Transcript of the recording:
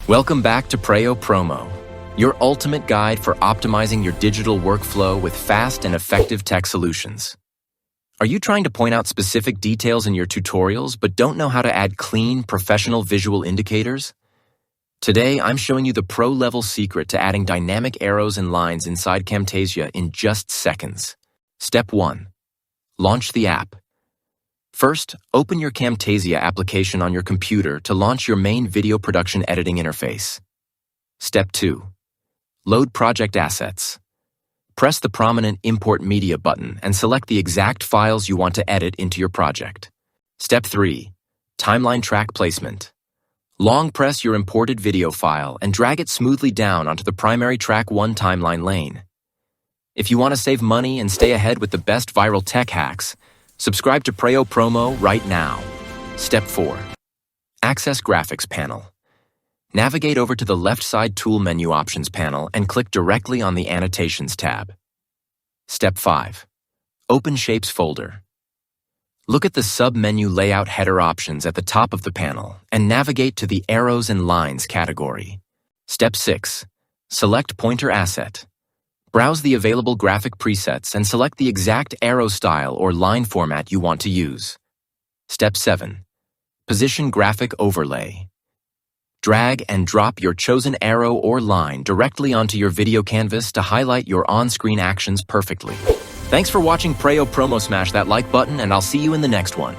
Welcome back to Preyo Promo, your ultimate guide for optimizing your digital workflow with fast and effective tech solutions. Are you trying to point out specific details in your tutorials but don't know how to add clean, professional visual indicators? Today, I'm showing you the pro-level secret to adding dynamic arrows and lines inside Camtasia in just seconds. Step 1. Launch the app. First, open your Camtasia application on your computer to launch your main video production editing interface. Step 2. Load project assets. Press the prominent Import Media button and select the exact files you want to edit into your project. Step 3. Timeline track placement. Long press your imported video file and drag it smoothly down onto the primary track 1 timeline lane. If you want to save money and stay ahead with the best viral tech hacks, subscribe to Preyo Promo right now. Step 4. Access Graphics panel. Navigate over to the left side Tool Menu Options panel and click directly on the Annotations tab. Step 5. Open Shapes folder. Look at the sub-menu Layout header options at the top of the panel and navigate to the Arrows and Lines category. Step 6. Select Pointer Asset. Browse the available graphic presets and select the exact arrow style or line format you want to use. Step 7. Position Graphic Overlay. Drag and drop your chosen arrow or line directly onto your video canvas to highlight your on-screen actions perfectly. Thanks for watching Preyo Promo. Smash that like button and I'll see you in the next one.